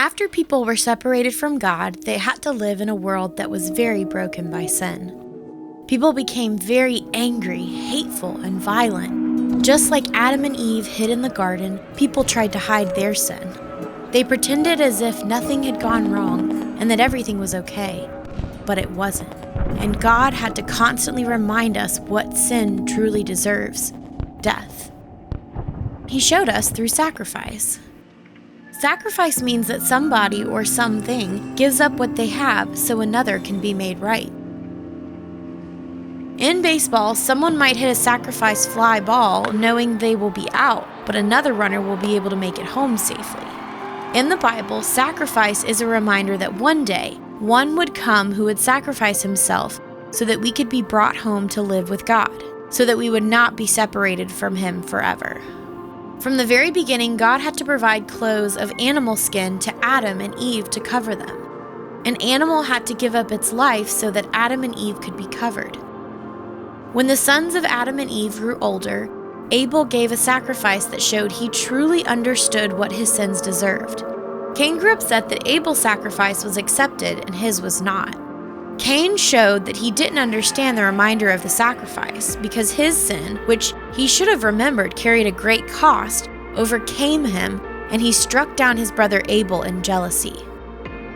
After people were separated from God, they had to live in a world that was very broken by sin. People became very angry, hateful, and violent. Just like Adam and Eve hid in the garden, people tried to hide their sin. They pretended as if nothing had gone wrong and that everything was okay, but it wasn't. And God had to constantly remind us what sin truly deserves: death. He showed us through sacrifice. Sacrifice means that somebody or something gives up what they have so another can be made right. In baseball, someone might hit a sacrifice fly ball knowing they will be out, but another runner will be able to make it home safely. In the Bible, sacrifice is a reminder that one day, one would come who would sacrifice himself so that we could be brought home to live with God, so that we would not be separated from Him forever. From the very beginning, God had to provide clothes of animal skin to Adam and Eve to cover them. An animal had to give up its life so that Adam and Eve could be covered. When the sons of Adam and Eve grew older, Abel gave a sacrifice that showed he truly understood what his sins deserved. Cain grew upset that Abel's sacrifice was accepted and his was not. Cain showed that he didn't understand the reminder of the sacrifice because his sin, which he should have remembered carried a great cost, overcame him, and he struck down his brother Abel in jealousy.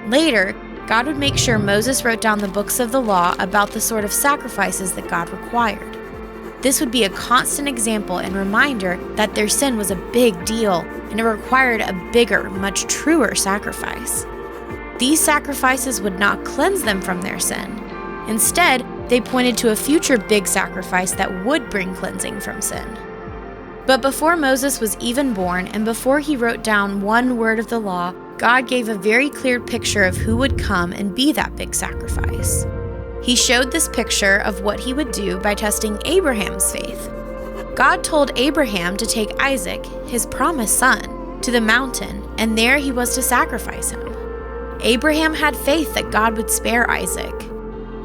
Later, God would make sure Moses wrote down the books of the law about the sort of sacrifices that God required. This would be a constant example and reminder that their sin was a big deal and it required a bigger, much truer sacrifice. These sacrifices would not cleanse them from their sin. Instead, they pointed to a future big sacrifice that would bring cleansing from sin. But before Moses was even born, and before he wrote down one word of the law, God gave a very clear picture of who would come and be that big sacrifice. He showed this picture of what he would do by testing Abraham's faith. God told Abraham to take Isaac, his promised son, to the mountain, and there he was to sacrifice him. Abraham had faith that God would spare Isaac.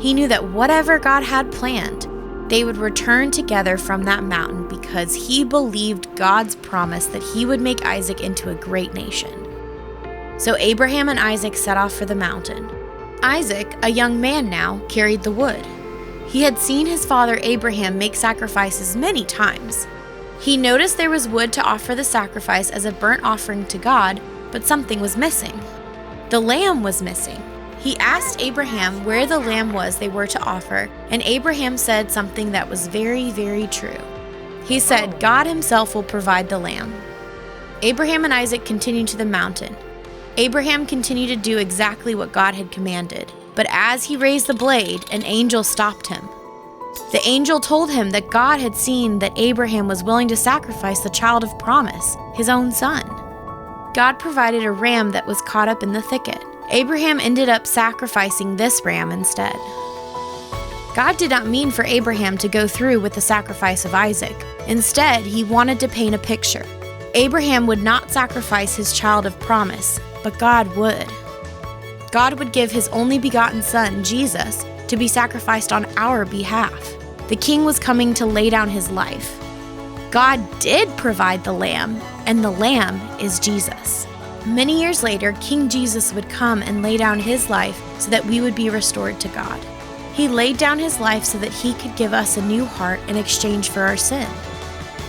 He knew that whatever God had planned, they would return together from that mountain because he believed God's promise that he would make Isaac into a great nation. So Abraham and Isaac set off for the mountain. Isaac, a young man now, carried the wood. He had seen his father Abraham make sacrifices many times. He noticed there was wood to offer the sacrifice as a burnt offering to God, but something was missing. The lamb was missing. He asked Abraham where the lamb was they were to offer, and Abraham said something that was very, very true. He said, God himself will provide the lamb. Abraham and Isaac continued to the mountain. Abraham continued to do exactly what God had commanded, but as he raised the blade, an angel stopped him. The angel told him that God had seen that Abraham was willing to sacrifice the child of promise, his own son. God provided a ram that was caught up in the thicket. Abraham ended up sacrificing this ram instead. God did not mean for Abraham to go through with the sacrifice of Isaac. Instead, he wanted to paint a picture. Abraham would not sacrifice his child of promise, but God would. God would give his only begotten son, Jesus, to be sacrificed on our behalf. The king was coming to lay down his life. God did provide the lamb, and the lamb is Jesus. Many years later, King Jesus would come and lay down his life so that we would be restored to God. He laid down his life so that he could give us a new heart in exchange for our sin.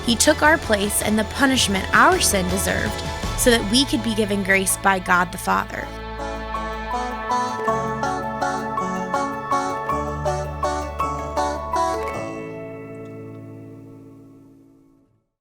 He took our place and the punishment our sin deserved so that we could be given grace by God the Father.